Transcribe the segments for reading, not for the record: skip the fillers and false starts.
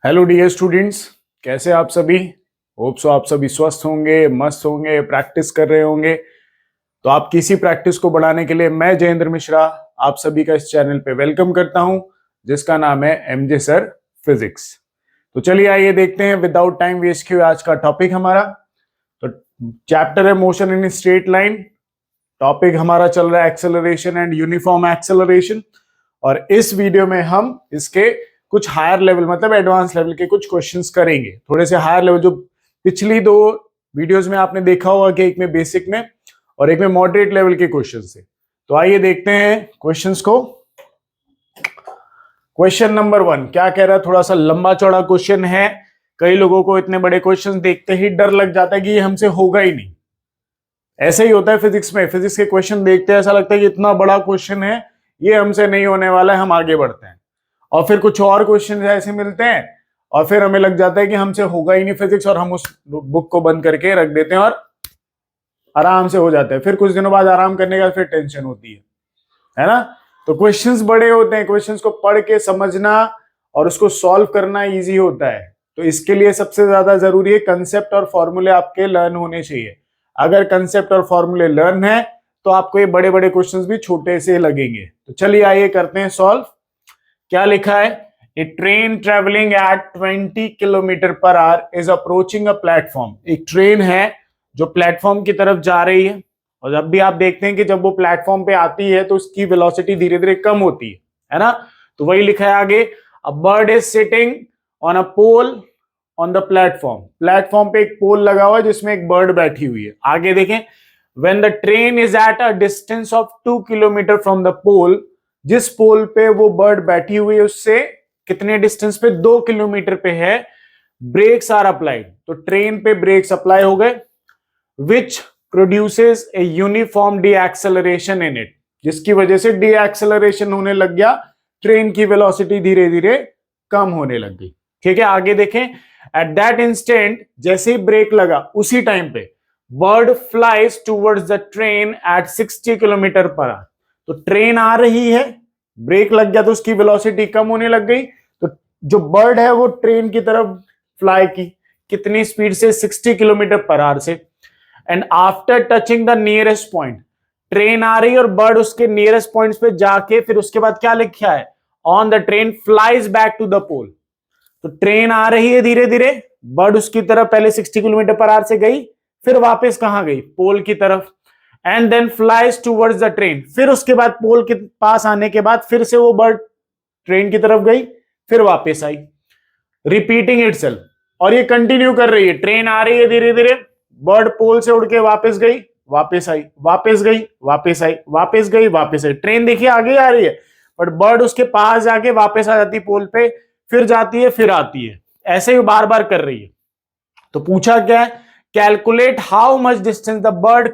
Hello dear students, कैसे आप सभी। होप सो आप सभी स्वस्थ होंगे, मस्त होंगे, प्रैक्टिस कर रहे होंगे। तो आपकी इसी प्रैक्टिस को बढ़ाने के लिए मैं जयेंद्र मिश्रा आप सभी का इस चैनल पे वेलकम करता हूं, जिसका नाम है एमजे सर फिजिक्स। तो चलिए आइए देखते हैं विदाउट टाइम वेस्ट किए आज का टॉपिक हमारा। तो चैप्टर है motion in straight line. Topic हमारा चल रहा है एक्सेलरेशन एंड यूनिफॉर्म एक्सेलरेशन। और इस वीडियो में हम इसके कुछ हायर लेवल मतलब एडवांस लेवल के कुछ क्वेश्चंस करेंगे, थोड़े से हायर लेवल। जो पिछली दो वीडियोस में आपने देखा होगा कि एक में बेसिक में और एक में मॉडरेट लेवल के क्वेश्चंस थे। तो आइए देखते हैं क्वेश्चंस को। क्वेश्चन नंबर 1 क्या कह रहा है, थोड़ा सा लंबा चौड़ा क्वेश्चन है। कई लोगों को इतने बड़े क्वेश्चन देखते ही डर लग जाता है कि ये हमसे होगा ही नहीं। ऐसे ही होता है फिजिक्स में। फिजिक्स के क्वेश्चन देखते हैं ऐसा लगता है कि इतना बड़ा क्वेश्चन है, ये हमसे नहीं होने वाला है, हम आगे बढ़ते हैं। और फिर कुछ और क्वेश्चन ऐसे मिलते हैं और फिर हमें लग जाता है कि हमसे होगा ही नहीं फिजिक्स, और हम उस बुक को बंद करके रख देते हैं और आराम से हो जाता है। फिर कुछ दिनों बाद आराम करने का फिर टेंशन होती है ना। तो क्वेश्चंस बड़े होते हैं, क्वेश्चंस को पढ़ के समझना और उसको सॉल्व करना इजी होता है। तो इसके लिए सबसे ज्यादा जरूरी है कंसेप्ट और फॉर्मूले आपके लर्न होने चाहिए। अगर कंसेप्ट और फॉर्मूले लर्न है तो आपको ये बड़े बड़े क्वेश्चंस भी छोटे से लगेंगे। तो चलिए आइए करते हैं सॉल्व। क्या लिखा है, a train travelling at 20 kilometre per hour is approaching a platform. एक ट्रेन है जो प्लेटफॉर्म की तरफ जा रही है, और जब भी आप देखते हैं कि जब वो प्लेटफॉर्म पे आती है तो उसकी वेलोसिटी धीरे धीरे कम होती है ना। तो वही लिखा है आगे, a bird is sitting on a pole on the platform. Platform पे एक पोल लगा हुआ है जिसमें एक बर्ड बैठी हुई है। आगे देखें, when the train is at a distance of 2 kilometre from the pole. जिस पोल पे वो बर्ड बैठी हुई है उससे कितने डिस्टेंस पे, 2 किलोमीटर पे है। ब्रेक्स आर अप्लाइड, तो ट्रेन पे ब्रेक्स अप्लाई हो गए, which produces a uniform D acceleration in it, जिसकी वजह से डी एक्सेलरेशन होने लग गया, ट्रेन की वेलोसिटी धीरे धीरे कम होने लग गई। ठीक है, आगे देखें, एट दैट इंस्टेंट, जैसे ही ब्रेक लगा उसी टाइम पे bird flies towards the train eight 60 kilometre per our. तो ट्रेन आ रही है, ब्रेक लग गया तो उसकी वेलोसिटी कम होने लग गई, तो जो बर्ड है वो ट्रेन की तरफ फ्लाई की, कितनी स्पीड से, 60 किलोमीटर पर आवर से। And after touching the nearest point, train आ रही है और बर्ड उसके नियरेस्ट पॉइंट्स पे जाके फिर उसके बाद क्या लिखा है, on the train flies back to the pole. तो ट्रेन आ रही है धीरे धीरे, बर्ड उसकी तरफ पहले 60 किलोमीटर पर आवर से गई, फिर वापस कहां गई, पोल की तरफ। And then flies towards the train, फिर उसके बाद पोल के पास आने के बाद फिर से वो बर्ड ट्रेन की तरफ गई, फिर वापस आई, रिपीटिंग इटसेल्फ। और ये कंटिन्यू कर रही है, ट्रेन आ रही है धीरे धीरे, बर्ड पोल से उड़ के वापस गई, वापस आई, वापस गई, वापस आई, वापस गई, वापस आई। ट्रेन देखिए आगे आ रही है, बट बर्ड उसके पास जाके वापस आ जाती पोल पे, फिर जाती है, फिर आती है, ऐसे ही बार बार कर रही है। तो पूछा क्या है, calculate how much distance the bird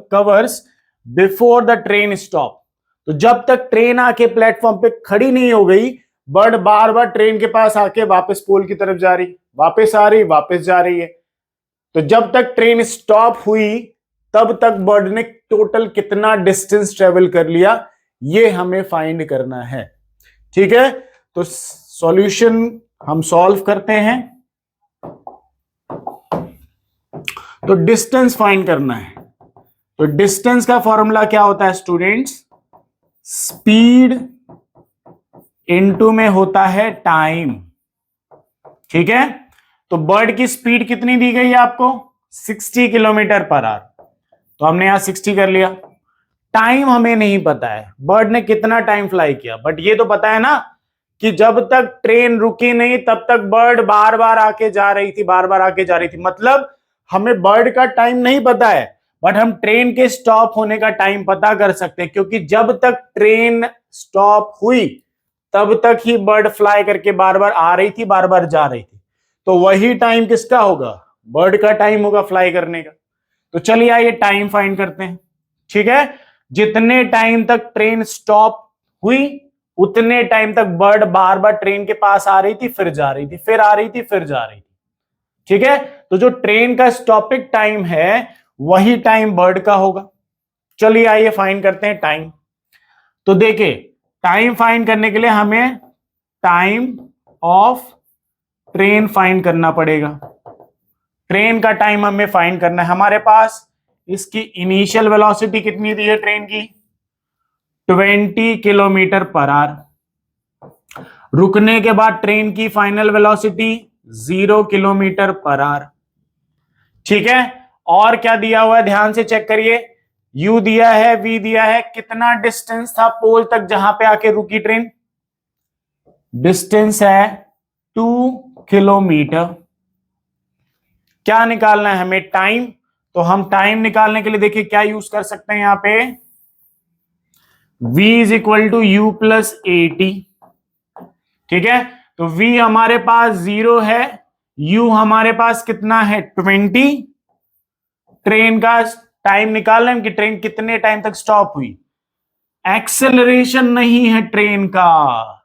covers before the train stop. तो जब तक ट्रेन आके प्लेटफॉर्म पे खड़ी नहीं हो गई, बर्ड बार बार ट्रेन के पास आके वापस पोल की तरफ जा रही, वापस आ रही, वापस जा रही है। तो जब तक ट्रेन स्टॉप हुई तब तक बर्ड ने टोटल कितना डिस्टेंस ट्रेवल कर लिया, ये हमें फाइंड करना है। ठीक है, तो सॉल्यूशन हम सॉल्व करते हैं। तो डिस्टेंस फाइंड करना है। तो डिस्टेंस का फॉर्मूला क्या होता है स्टूडेंट्स, स्पीड इनटू में होता है टाइम। ठीक है, तो बर्ड की स्पीड कितनी दी गई है आपको, 60 किलोमीटर पर आवर। तो हमने यहां 60 कर लिया। टाइम हमें नहीं पता है बर्ड ने कितना टाइम फ्लाई किया, बट ये तो पता है ना कि जब तक ट्रेन रुकी नहीं तब तक बर्ड बार बार आके जा रही थी, बार बार आके जा रही थी। मतलब हमें बर्ड का टाइम नहीं पता है, बट हम ट्रेन के स्टॉप होने का टाइम पता कर सकते हैं, क्योंकि जब तक ट्रेन स्टॉप हुई तब तक ही बर्ड फ्लाई करके बार बार आ रही थी, बार बार जा रही थी। तो वही टाइम किसका होगा, बर्ड का टाइम होगा फ्लाई करने का। तो चलिए आइए टाइम फाइंड करते हैं। ठीक है, जितने टाइम तक ट्रेन स्टॉप हुई उतने टाइम तक बर्ड बार बार ट्रेन के पास आ रही थी, फिर जा रही थी, फिर आ रही थी, फिर जा रही थी। ठीक है, तो जो ट्रेन का स्टॉपिंग टाइम है वही टाइम बर्ड का होगा। चलिए आइए फाइंड करते हैं टाइम। तो देखिए, टाइम फाइंड करने के लिए हमें टाइम ऑफ ट्रेन फाइंड करना पड़ेगा। ट्रेन का टाइम हमें फाइंड करना है। हमारे पास इसकी इनिशियल वेलोसिटी कितनी दी है ट्रेन की? 20 किलोमीटर पर आवर। रुकने के बाद ट्रेन की final velocity 0 kilometre per our. ठीक है, और क्या दिया हुआ है ध्यान से चेक करिए। u दिया है, v दिया है, कितना डिस्टेंस था पोल तक जहां पे आके रुकी ट्रेन? डिस्टेंस है 2 किलोमीटर। क्या निकालना है हमें? टाइम। तो हम टाइम निकालने के लिए देखिए क्या यूज कर सकते हैं यहां पे, v is equal to you plus A t. ठीक है, तो v हमारे पास 0 है, u हमारे पास कितना है 20। ट्रेन का टाइम निकालना है कि ट्रेन कितने टाइम तक स्टॉप हुई। एक्सेलरेशन नहीं है ट्रेन का।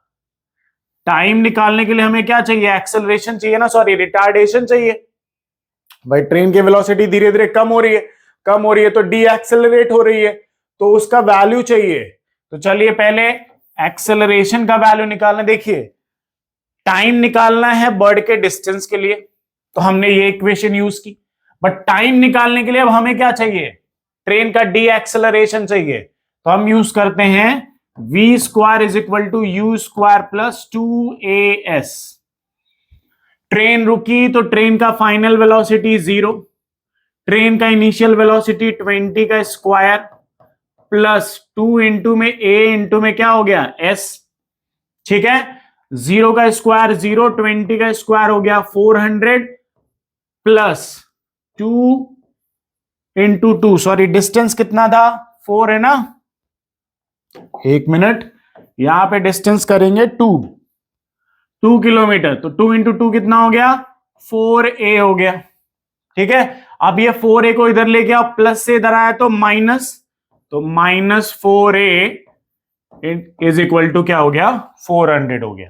टाइम निकालने के लिए हमें क्या चाहिए? एक्सेलरेशन चाहिए ना, सॉरी रिटार्डेशन चाहिए। भाई ट्रेन की वेलोसिटी धीरे धीरे कम हो रही है, कम हो रही है तो डी एक्सेलरेट हो रही है, तो उसका वैल्यू चाहिए। तो चलिए पहले एक्सेलरेशन का वैल्यू निकालना। देखिए टाइम निकालना है बर्ड के डिस्टेंस के लिए, तो हमने ये इक्वेशन यूज की। बट टाइम निकालने के लिए अब हमें क्या चाहिए? ट्रेन का डी एक्सेलरेशन चाहिए। तो हम यूज करते हैं v square is equal to u square plus 2as। Train रुकी तो ट्रेन का फाइनल वेलोसिटी 0, ट्रेन का इनिशियल वेलोसिटी 20 का स्क्वायर प्लस 2 इंटू में a इंटू में क्या हो गया s। ठीक है, 0 का स्क्वायर 0, 20 का स्क्वायर हो गया 400 प्लस 2 इंटू 2, सॉरी डिस्टेंस कितना था 4 है ना। एक मिनट, यहां पे डिस्टेंस करेंगे 2 किलोमीटर, तो 2 इंटू 2 कितना हो गया 4a हो गया। ठीक है, अब ये 4a को इधर लेके आओ, प्लस से इधर आया तो माइनस, तो -4a इज इक्वल टू क्या हो गया 400 हो गया।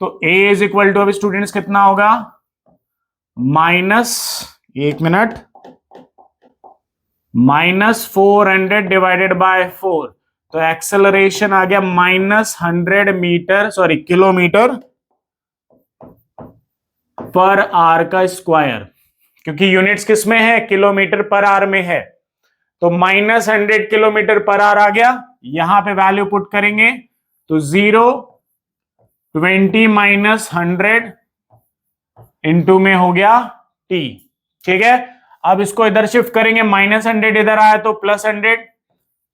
तो a इज इक्वल टू अब स्टूडेंट्स कितना होगा एक मिनट, -400 डिवाइडेड बाय 4, तो एक्सेलरेशन आ गया -100 meter, sorry kilometer per hour का स्क्वायर, क्योंकि यूनिट्स किस में है? किलोमीटर पर आवर में है। तो -100 किलोमीटर पर आवर आ गया। यहां पे वैल्यू पुट करेंगे तो 0, 20 माइनस 100 इंटू में हो गया t। ठीक है, अब इसको इधर शिफ्ट करेंगे, -100 इधर आया तो +100,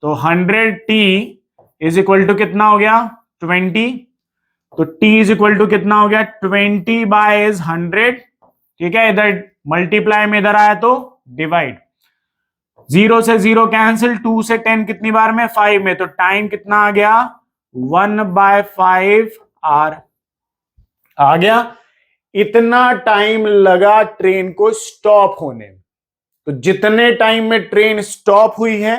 तो 100t इज इक्वल टू कितना हो गया 20। तो t इज इक्वल टू कितना हो गया 20 बाय 100। ठीक है, इधर मल्टीप्लाई में इधर आया तो डिवाइड, 0 से 0 कैंसिल, 2 से 10 कितनी बार में 5 में, तो टाइम कितना आ गया 1/5 आवर आ गया। इतना टाइम लगा ट्रेन को स्टॉप होने में। तो जितने टाइम में ट्रेन स्टॉप हुई है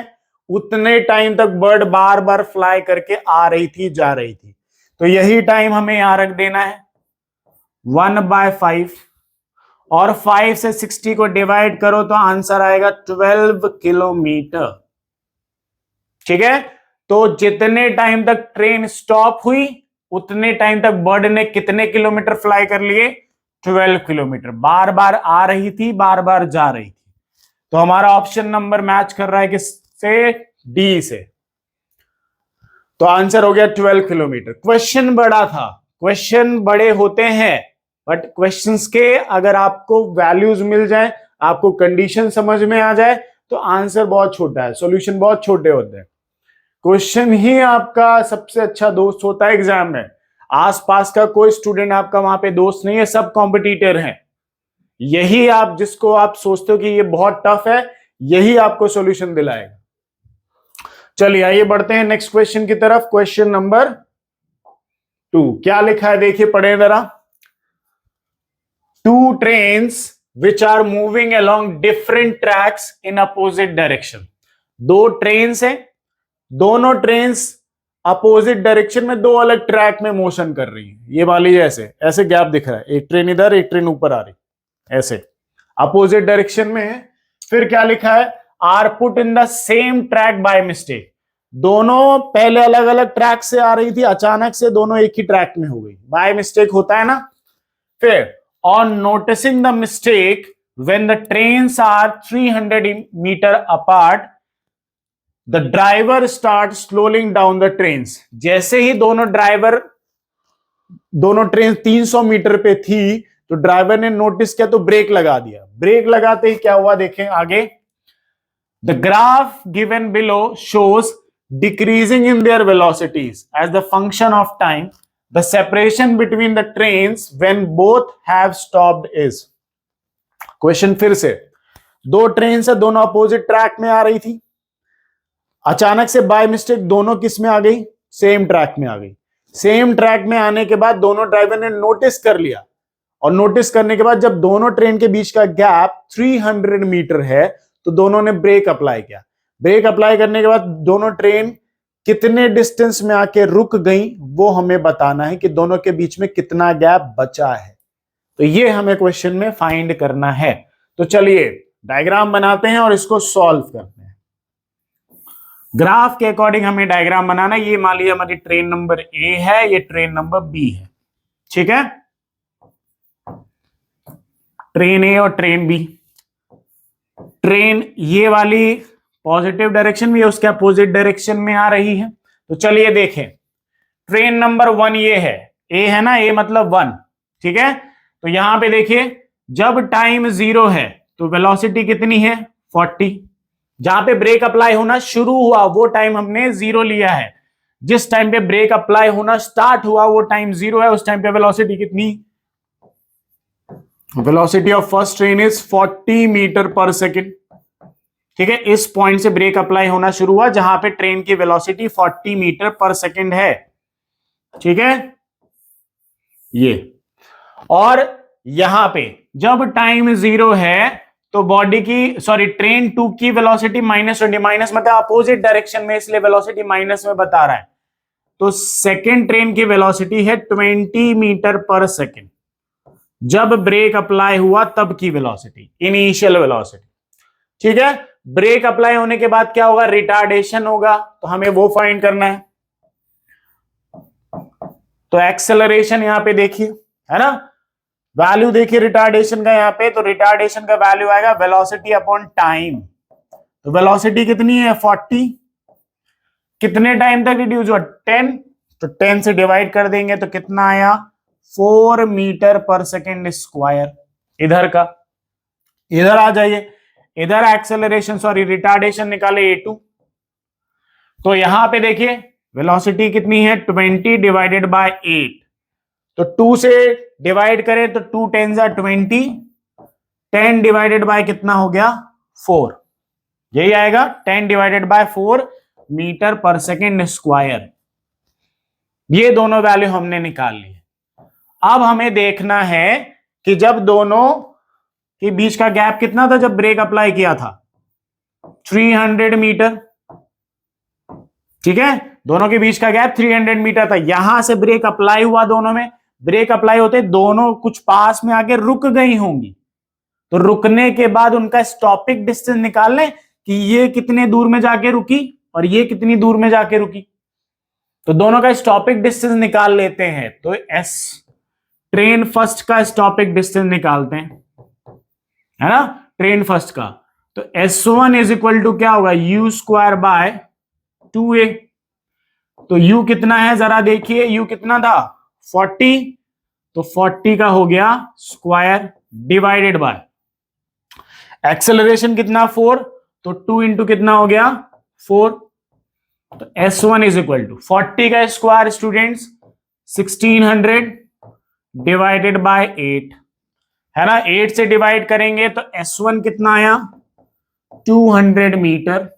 उतने टाइम तक बर्ड बार बार फ्लाई करके आ रही थी, जा रही थी। तो यही टाइम हमें यहां रख देना है 1/5, और 5 से 60 को डिवाइड करो तो आंसर आएगा 12 किलोमीटर। ठीक है, तो जितने टाइम तक ट्रेन स्टॉप हुई उतने टाइम तक बर्ड ने कितने किलोमीटर फ्लाई कर लिए 12 किलोमीटर। बार बार आ रही थी, बार बार जा रही थी। तो हमारा ऑप्शन नंबर मैच कर रहा है किससे? डी से। तो आंसर हो गया 12 किलोमीटर। क्वेश्चन बड़ा था, क्वेश्चन बड़े होते हैं, बट क्वेश्चंस के अगर आपको वैल्यूज मिल जाए, आपको कंडीशन समझ में आ जाए, तो आंसर बहुत छोटा है, सॉल्यूशन बहुत छोटे होते हैं। क्वेश्चन ही आपका सबसे अच्छा दोस्त होता है एग्जाम में। आसपास का कोई स्टूडेंट आपका वहां पे दोस्त नहीं है, सब कॉम्पिटिटर हैं। यही आप जिसको आप सोचते हो कि ये बहुत टफ है, यही आपको सॉल्यूशन दिलाएगा। चलिए आइए बढ़ते हैं नेक्स्ट क्वेश्चन की तरफ। क्वेश्चन नंबर 2 क्या लिखा है देखिए, पढ़े जरा। 2 trains which are moving along different tracks in opposite direction। 2 trains हैं, दोनों ट्रेन्स अपोजिट डायरेक्शन में 2 अलग ट्रैक में मोशन कर रही है। ये वाली ऐसे ऐसे गैप दिख रहा है, एक ट्रेन इधर एक ट्रेन ऊपर आ रही, ऐसे अपोजिट डायरेक्शन में है। फिर क्या लिखा है, are put in the same track by mistake. दोनों पहले अलग अलग ट्रैक से आ रही थी, अचानक से दोनों एक ही ट्रैक में हो गई, बाय मिस्टेक होता है ना। फिर on noticing the mistake when the trains are 300 meter apart, the driver starts slowing down the trains. जैसे ही दोनों ट्रेन 300 मीटर पे थी तो ड्राइवर ने नोटिस किया तो ब्रेक लगा दिया. ब्रेक लगाते ही क्या हुआ देखें आगे. The graph given below shows decreasing in their velocities as the function of time. The separation between the trains when both have stopped is. Question फिर से. दो ट्रेन से दोनों अपोजिट ट्रैक में आ रही थी. अचानक से बाय मिस्टेक दोनों किस में आ गई, सेम ट्रैक में आ गई. सेम ट्रैक में आने के बाद दोनों ड्राइवर ने नोटिस कर लिया, और नोटिस करने के बाद जब दोनों ट्रेन के बीच का गैप 300 मीटर है तो दोनों ने ब्रेक अप्लाई किया. ब्रेक अप्लाई करने के बाद दोनों ट्रेन कितने डिस्टेंस में आके रुक गई वो हमें बताना है कि दोनों के बीच में कितना गैप बचा है. तो ये हमें क्वेश्चन में फाइंड करना है. तो चलिए डायग्राम बनाते हैं और इसको सॉल्व करते हैं. ग्राफ के अकॉर्डिंग हमें डायग्राम बनाना. ये मान लीजिए हमारी ट्रेन नंबर ए है, ये ट्रेन नंबर बी है. ठीक है, ट्रेन ए और ट्रेन बी. ट्रेन ये वाली पॉजिटिव डायरेक्शन में, उसके अपोजिट डायरेक्शन में आ रही है. तो चलिए देखें. ट्रेन नंबर 1 ये है, ए है ना, ए मतलब 1. ठीक है, तो यहां पे देखिए जब टाइम 0 है तो वेलोसिटी कितनी है 40. जहां पे ब्रेक अप्लाई होना शुरू हुआ वो टाइम हमने 0 लिया है. जिस टाइम पे ब्रेक अप्लाई होना स्टार्ट हुआ वो टाइम 0 है. उस टाइम पे वेलोसिटी कितनी, velocity of first train is 40 metre per second. ठीक है, इस पॉइंट से ब्रेक अप्लाई होना शुरू हुआ जहां पे ट्रेन की वेलोसिटी 40 मीटर पर सेकेंड है. ठीक है, ये. और यहां पे जब टाइम 0 है तो ट्रेन 2 की वेलोसिटी -20, माइनस मतलब अपोजिट डायरेक्शन में, इसलिए वेलोसिटी माइनस में बता रहा है. तो सेकेंड ट्रेन की वेलोसिटी है 20 मीटर पर सेकेंड. जब ब्रेक अप्लाई हुआ तब की वेलोसिटी, इनिशियल वेलोसिटी. ठीक है, ब्रेक अप्लाई होने के बाद क्या होगा, रिटार्डेशन होगा. तो हमें वो फाइंड करना है. तो एक्सेलरेशन यहां पे देखिए, है ना, वैल्यू देखिए रिटार्डेशन का यहां पे. तो रिटार्डेशन का वैल्यू आएगा वेलोसिटी अपॉन टाइम. तो वेलोसिटी कितनी है 40. कितने टाइम तक रिड्यूस हुआ 10. तो 10 से डिवाइड कर देंगे तो कितना आया 4 मीटर पर सेकेंड स्क्वायर. इधर का, इधर आ जाइए. इधर एक्सेलरेशन रिटार्डेशन निकाले A2. तो यहां पे देखिए वेलोसिटी कितनी है 20 डिवाइडेड बाय 8. तो 2 से डिवाइड करें तो 2 10 20. 10 डिवाइडेड बाय कितना हो गया 4. यही आएगा 10 divided by 4 metre per second square. ये दोनों वैल्यू हमने निकाल ली. अब हमें देखना है कि जब दोनों के बीच का गैप कितना था जब ब्रेक अप्लाई किया था 300 मीटर. ठीक है, दोनों के बीच का गैप 300 मीटर था. यहां से ब्रेक अप्लाई हुआ, दोनों में ब्रेक अप्लाई होते दोनों कुछ पास में आके रुक गई होंगी. तो रुकने के बाद उनका स्टॉपिंग डिस्टेंस निकाल लें कि ये कितने दूर में जाके रुकी और ये कितनी दूर में जाके रुकी. तो दोनों का स्टॉपिंग डिस्टेंस निकाल लेते हैं. तो एस ट्रेन फर्स्ट का स्टॉपिंग डिस्टेंस निकालते हैं, है ना, ट्रेन फर्स्ट का. तो S1 इज इक्वल टू क्या होगा u स्क्वायर बाय 2a. तो u कितना है जरा देखिए, u कितना था 40. तो 40 का हो गया स्क्वायर डिवाइडेड बाय एक्सेलरेशन कितना 4. तो 2 इंटू कितना हो गया 4. तो S1 इज इक्वल टू 40 का स्क्वायर स्टूडेंट्स 1600 डिवाइडेड बाय 8, है ना. 8 से डिवाइड करेंगे तो S1 कितना आया 200 मीटर.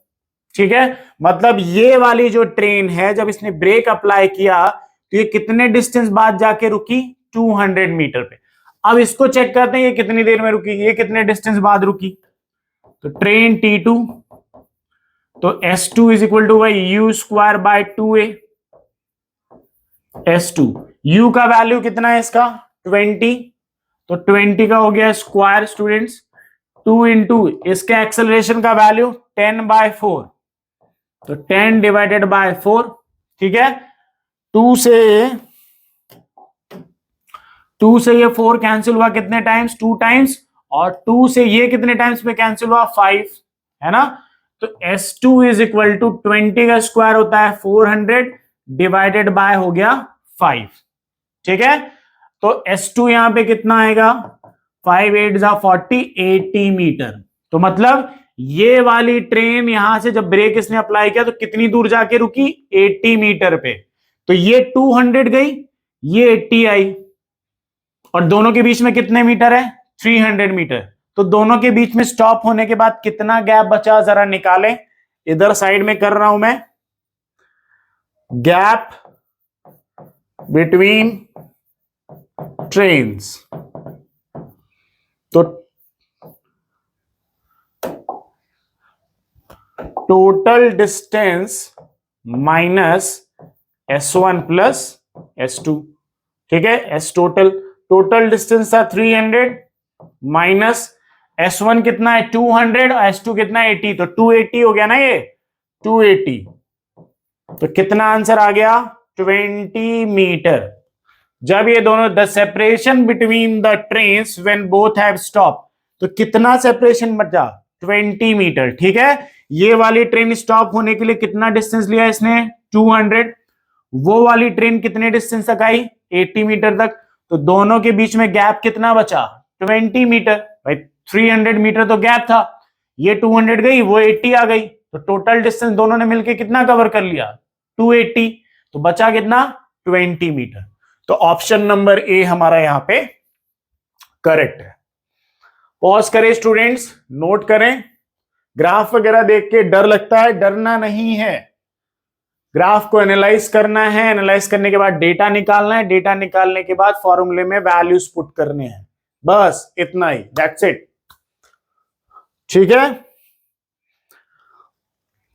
ठीक है, मतलब ये वाली जो ट्रेन है जब इसने ब्रेक अप्लाई किया तो ये कितने डिस्टेंस बाद जाके रुकी 200 मीटर पे. अब इसको चेक करते हैं ये कितनी देर में रुकी, ये कितने डिस्टेंस बाद रुकी. तो ट्रेन T2, तो S2 is equal to u square by 2a. S2 u का वैल्यू कितना है इसका 20. तो 20 का हो गया स्क्वायर स्टूडेंट्स 2 इंटू इसके एक्सेलरेशन का वैल्यू 10/4. तो 10 डिवाइडेड बाय 4. ठीक है, 2 से 2 से ये 4 कैंसिल हुआ कितने टाइम्स, 2 टाइम्स, और 2 से ये कितने टाइम्स में कैंसिल हुआ, 5, है ना। तो S2 इज इक्वल टू 20 का स्क्वायर होता है 400 डिवाइडेड बाय हो गया 5, ठीक है। तो S2 यहां पे कितना आएगा, 5 8 जा 40, 80 मीटर। तो मतलब ये वाली ट्रेन यहां से जब ब्रेक इसने अप्लाई किया तो कितनी दूर जाके रुकी, 80 मीटर पे। तो ये 200 गई, ये 80 आई, और दोनों के बीच में कितने मीटर है, 300 मीटर। तो दोनों के बीच में स्टॉप होने के बाद कितना गैप बचा, जरा निकालें। इधर साइड में कर रहा हूं मैं, गैप बिटवीन ट्रेन्स। तो total distance minus S1 plus S2, ठीक है। S टोटल डिस्टेंस था 300 माइनस S1 कितना है 200 और S2 कितना है 80, तो 280 हो गया ना ये, 280। तो कितना आंसर आ गया, 20 मीटर। जब ये दोनों, the separation between the trains when both have stop, तो कितना सेपरेशन बचा, 20 मीटर, ठीक है। ये वाली ट्रेन स्टॉप होने के लिए कितना डिस्टेंस लिया इसने, 200। वो वाली ट्रेन कितने डिस्टेंस तक आई, 80 मीटर तक। तो दोनों के बीच में गैप कितना बचा, 20 मीटर। भाई 300 मीटर तो गैप था, ये 200 गई, वो 80 आ गई, तो टोटल डिस्टेंस दोनों ने मिलकर कितना कवर कर लिया, 280। तो बचा कितना, 20 मीटर। तो ऑप्शन नंबर ए हमारा यहां पे करेक्ट है। पॉज करें स्टूडेंट्स, नोट करें। ग्राफ वगैरह देख के डर लगता है, डरना नहीं है। ग्राफ को एनालाइज करना है, एनालाइज करने के बाद डेटा निकालना है, डेटा निकालने के बाद फॉर्मूले में वैल्यूज पुट करने हैं, बस इतना ही, दैट्स इट, ठीक है।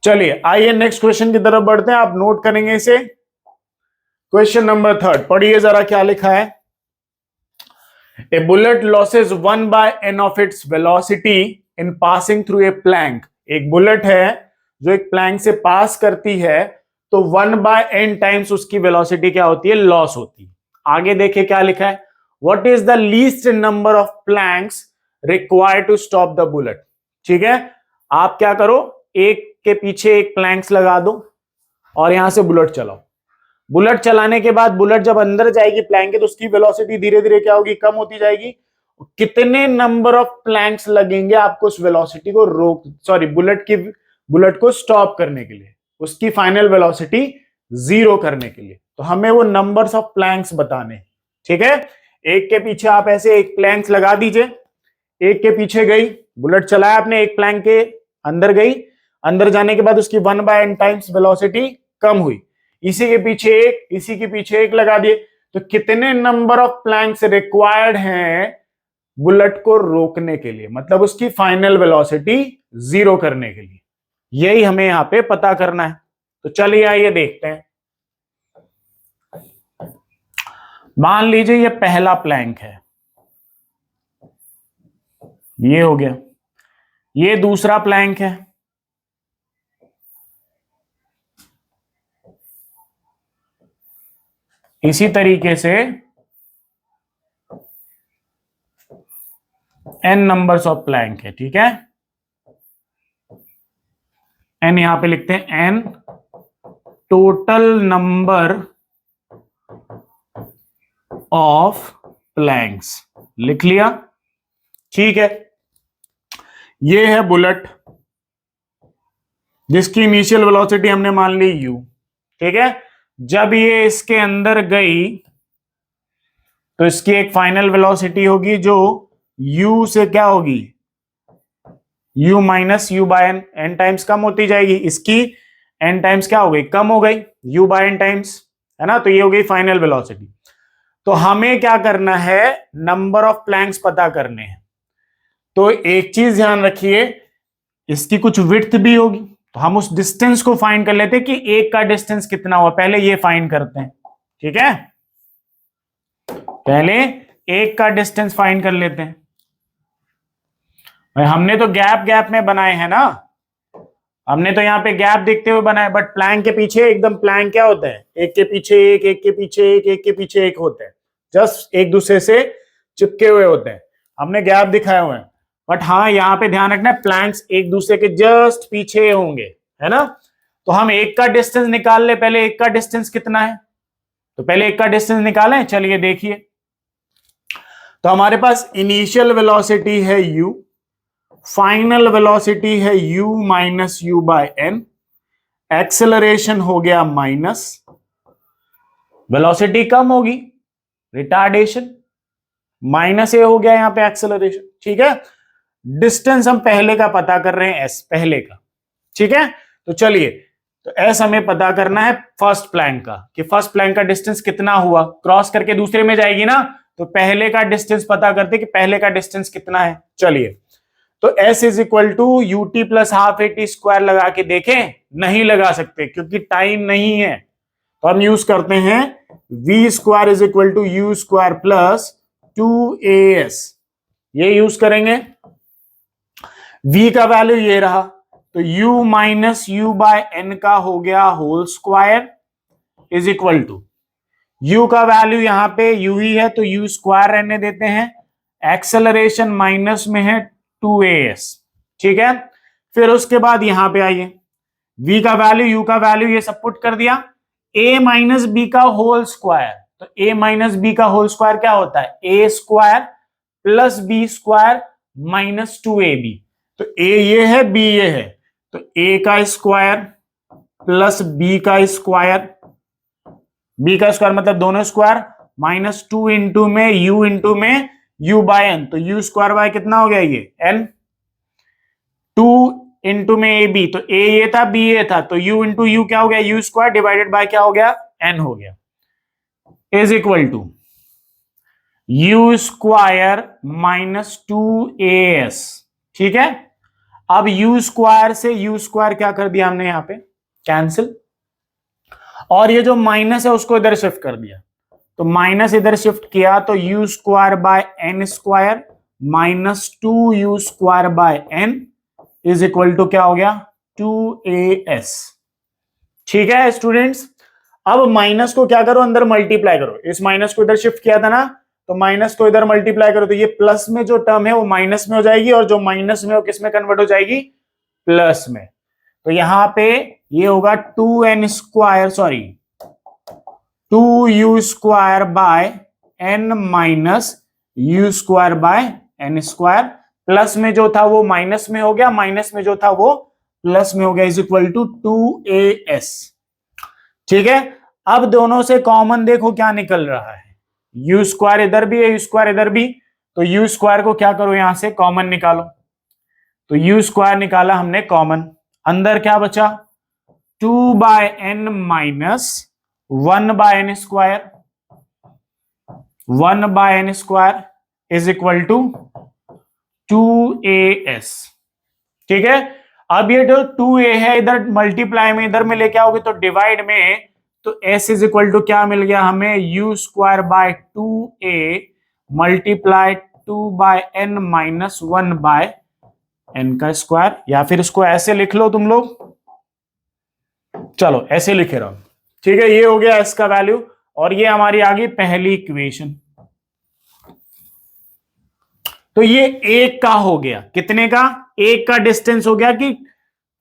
चलिए आइए नेक्स्ट क्वेश्चन की तरफ बढ़ते हैं, आप नोट करेंगे इसे। क्वेश्चन नंबर 3, पढ़िए जरा क्या लिखा है। A bullet loses 1/n of its velocity in passing through a plank. एक बुलेट है जो एक प्लैंक से पास करती है, तो 1/n टाइम्स उसकी वेलोसिटी क्या होती है, लॉस होती है। आगे देखिए क्या लिखा है, what is the least number of planks required to stop the bullet. ठीक है, आप क्या करो, एक के पीछे एक प्लैंक्स लगा दो और यहां से बुलेट चलाओ। बुलेट चलाने के बाद बुलेट जब अंदर जाएगी प्लैंक के, तो उसकी वेलोसिटी धीरे धीरे क्या होगी, कम होती जाएगी। कितने नंबर ऑफ प्लैंक्स लगेंगे आपको उस वेलोसिटी को बुलेट को स्टॉप करने के लिए, उसकी फाइनल वेलोसिटी 0 करने के लिए। तो हमें वो नंबर्स ऑफ प्लैंक्स बताने, ठीक है। एक के पीछे आप ऐसे एक प्लैंक्स लगा दीजिए, एक के पीछे गई, बुलेट चलाया आपने, एक प्लैंक के अंदर गई, अंदर जाने के बाद उसकी 1/n टाइम्स वेलोसिटी कम हुई, इसी के पीछे एक, इसी के पीछे एक लगा दिए। तो कितने नंबर ऑफ प्लैंक्स रिक्वायर्ड हैं बुलेट को रोकने के लिए, मतलब उसकी फाइनल वेलोसिटी 0 करने के लिए, यही हमें यहां पे पता करना है। तो चलिए आइए देखते हैं। मान लीजिए ये पहला प्लैंक है, ये हो गया, ये दूसरा प्लैंक है, इसी तरीके से n नंबर्स ऑफ प्लैंक है, ठीक है। n यहां पे लिखते हैं n total number of planks, लिख लिया, ठीक है। ये है बुलेट जिसकी इनिशियल वेलोसिटी हमने मान ली u, ठीक है। जब ये इसके अंदर गई तो इसकी एक फाइनल वेलोसिटी होगी जो u से क्या होगी, u minus u/n, n times कम होती जाएगी, इसकी n टाइम्स क्या हो गई, कम हो गई, u/n टाइम्स, है ना। तो ये हो गई फाइनल वेलोसिटी। तो हमें क्या करना है, नंबर ऑफ प्लैंक्स पता करने हैं। तो एक चीज ध्यान रखिए, इसकी कुछ विड्थ भी होगी, तो हम उस डिस्टेंस को फाइंड कर लेते हैं कि एक का डिस्टेंस कितना हुआ, पहले ये फाइंड करते हैं, ठीक है। पहले एक का डिस्टेंस फाइंड कर लेते हैं। भाई हमने तो गैप गैप में बनाए हैं ना, हमने तो यहाँ पे गैप देखते हुए बनाए, बट प्लैंक के पीछे एकदम प्लैंक क्या होता है, एक के पीछे एक, एक के पीछे एक, एक के पीछे एक होता है। जस्ट एक दूसरे से चिपके हुए होते हैं, हमने गैप दिखाए हुए हैं, बट हाँ यहां पे ध्यान रखना है प्लैंक्स एक दूसरे के जस्ट पीछे होंगे, है ना। तो हम एक का डिस्टेंस निकाल ले, पहले एक का डिस्टेंस कितना है, तो पहले एक का डिस्टेंस निकालें। चलिए देखिए, तो हमारे पास इनिशियल वेलोसिटी है u, फाइनल वेलोसिटी है u minus u by n, acceleration हो गया माइनस, वेलोसिटी कम होगी रिटार्डेशन, माइनस ए हो गया यहां पे एक्सेलरेशन, ठीक है। डिस्टेंस हम पहले का पता कर रहे हैं, एस पहले का, ठीक है। तो चलिए, तो एस हमें पता करना है फर्स्ट प्लैंक का, कि फर्स्ट प्लैंक का डिस्टेंस कितना हुआ, क्रॉस करके दूसरे में जाएगी ना, तो पहले का डिस्टेंस पता करते कि पहले का डिस्टेंस कितना है। चलिए, तो s is equal to u t plus half A T square लगा के देखें, नहीं लगा सकते क्योंकि टाइम नहीं है, तो हम यूज करते हैं v square is equal to u square plus 2as, ये यूज करेंगे। v का वैल्यू ये रहा, तो u minus u by n का हो गया whole square is equal to, u का वैल्यू यहां पे u ही है तो u स्क्वायर रहने देते हैं, एक्सेलरेशन माइनस में है 2as, ठीक है। फिर उसके बाद यहां पे आइए, v का वैल्यू u का वैल्यू ये सब पुट कर दिया, a माइनस बी का होल स्क्वायर, तो a माइनस बी का होल स्क्वायर क्या होता है, a square plus b square minus 2ab, तो a ये है b ये है, तो a का स्क्वायर प्लस b का स्क्वायर, b का स्क्वायर मतलब दोनों स्क्वायर, माइनस 2 इंटू में u बाय एन, तो u स्क्वायर बाय कितना हो गया ये n, 2 इंटू में ए बी, तो a ये था b ये था, तो u इंटू यू क्या हो गया, u स्क्वायर डिवाइडेड बाय क्या हो गया n हो गया, is equal to u square minus 2as, ठीक है। अब u स्क्वायर से u स्क्वायर क्या कर दिया हमने यहां पे कैंसिल, और ये जो माइनस है उसको इधर शिफ्ट कर दिया, तो माइनस इधर शिफ्ट किया तो u square by n square minus 2u square by n is equal to क्या हो गया 2as, ठीक है स्टूडेंट्स। अब माइनस को क्या करो, अंदर मल्टीप्लाई करो, इस माइनस को इधर शिफ्ट किया था ना, तो माइनस को इधर मल्टीप्लाई करो, तो ये प्लस में जो टर्म है वो माइनस में हो जाएगी, और जो माइनस में वो किस में कन्वर्ट हो जाएगी, प्लस में। तो यहां पे ये होगा 2n square, sorry 2u square bye n minus u square bye n square, plus में जो था वो माइनस में हो गया, माइनस में जो था वो प्लस में हो गया, इज इक्वल टू 2as, ठीक है। अब दोनों से कॉमन देखो क्या निकल रहा है, u स्क्वायर इधर भी है, u स्क्वायर इधर भी, तो u स्क्वायर को क्या करो यहां से कॉमन निकालो, तो u स्क्वायर निकाला हमने कॉमन, अंदर क्या बचा 2 by n minus 1 by n square, 1 by n square is equal to 2as, ठीक है। अब ये जो 2a है इधर मल्टीप्लाई में इधर में लेके आओगे तो डिवाइड में, तो s इज इक्वल टू क्या मिल गया हमें, u square by 2a multiply 2 by n minus 1 by n का स्क्वायर, या फिर इसको ऐसे लिख लो तुम लोग, चलो ऐसे लिखे रहो, ठीक है। ये हो गया s का वैल्यू, और ये हमारी आ गई पहली इक्वेशन। तो ये एक का हो गया, कितने का, एक का डिस्टेंस हो गया, कि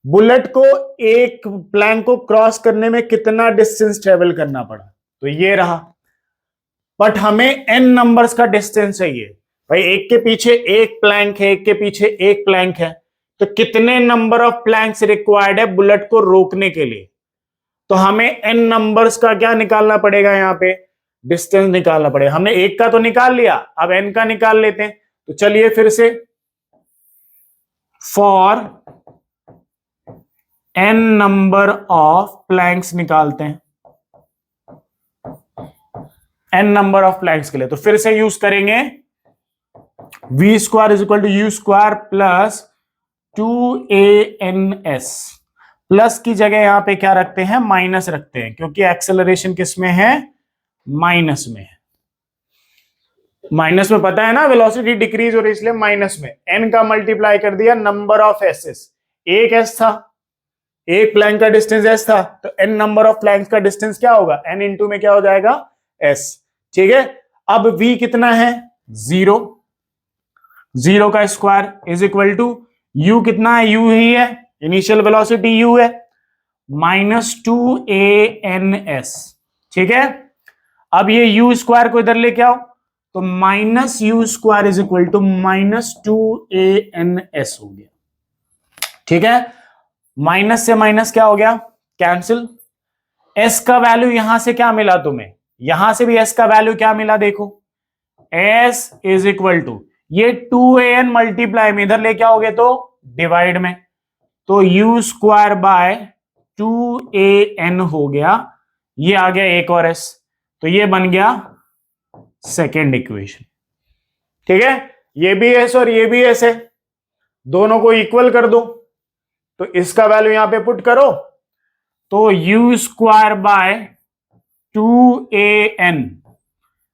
बुलेट को एक प्लैंक को क्रॉस करने में कितना डिस्टेंस ट्रेवल करना पड़ा, तो ये रहा। बट हमें n नंबर्स का डिस्टेंस चाहिए भाई, एक के पीछे एक प्लैंक है, एक के पीछे एक प्लैंक है, तो कितने नंबर ऑफ प्लैंक्स रिक्वायर्ड है बुलेट को रोकने के लिए, तो हमें n नंबर्स का क्या निकालना पड़ेगा, यहां पे डिस्टेंस निकालना पड़ेगा। हमने एक का तो निकाल लिया, अब n का निकाल लेते हैं, तो चलिए फिर से, for n number of planks निकालते हैं, n नंबर ऑफ प्लैंक्स के लिए, तो फिर से यूज करेंगे v square is equal to u square plus 2ans, plus की जगह यहां पे क्या रखते हैं, माइनस रखते हैं, क्योंकि एक्सेलरेशन किस में है, माइनस में है। माइनस में पता है ना वेलोसिटी डिक्रीज हो रही, इसलिए माइनस में, n का मल्टीप्लाई कर दिया नंबर ऑफ एसेस, एक s था, एक प्लैंक का डिस्टेंस s था, तो n नंबर ऑफ प्लैंक्स का डिस्टेंस क्या होगा, n इंटू में क्या हो जाएगा s, ठीक है। अब v कितना है 0, 0 का square is equal to u कितना है, u ही है, इनिशियल वेलोसिटी u है, -2ans। ठीक है, अब ये u स्क्वायर को इधर लेके आओ तो -u square is equal to -2ans हो गया। ठीक है, माइनस से माइनस क्या हो गया, कैंसिल। s का वैल्यू यहां से क्या मिला तुम्हें, यहां से भी s का वैल्यू क्या मिला देखो, s इज इक्वल टू ये 2an मल्टीप्लाई में इधर लेके आओगे तो डिवाइड में, तो u स्क्वायर बाय 2an हो गया, ये आ गया एक और s, तो ये बन गया सेकेंड इक्वेशन। ठीक है, ये भी s और ये भी s है, दोनों को इक्वल कर दो, तो इसका वैल्यू यहां पे पुट करो तो u square by 2an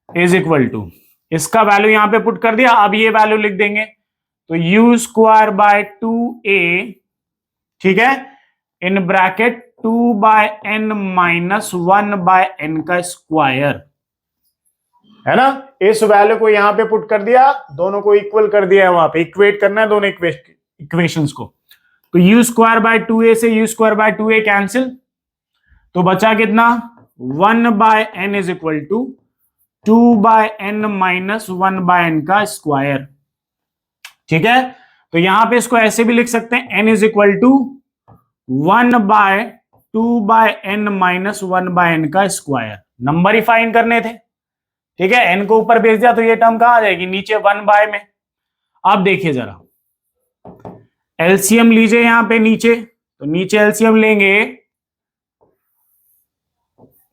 is equal to, इसका वैल्यू यहां पे पुट कर दिया, अब ये वैल्यू लिख देंगे तो u स्क्वायर बाय 2a, ठीक है, in bracket 2 by n minus 1 by n का स्क्वायर, है ना। इस वैल्यू को यहां पे पुट कर दिया, दोनों को इक्वल कर दिया है, वहां पे इक्वेट करना है दोनों इक्वेशंस को, तो u स्क्वायर बाय 2a से u square by 2a cancel, तो बचा कितना 1 by n is equal to 2 by n minus 1 by n का स्क्वायर। ठीक है, तो यहां पे इसको ऐसे भी लिख सकते हैं, n is equal to 1 by 2 by n minus 1 by n का स्क्वायर, नंबर ही फाइंड करने थे। ठीक है, n को ऊपर भेज दिया तो ये टर्म कहां आ जाएगी, नीचे 1 बाय में। अब देखिए जरा एलसीएम लीजिए यहां पे नीचे, तो नीचे एलसीएम लेंगे,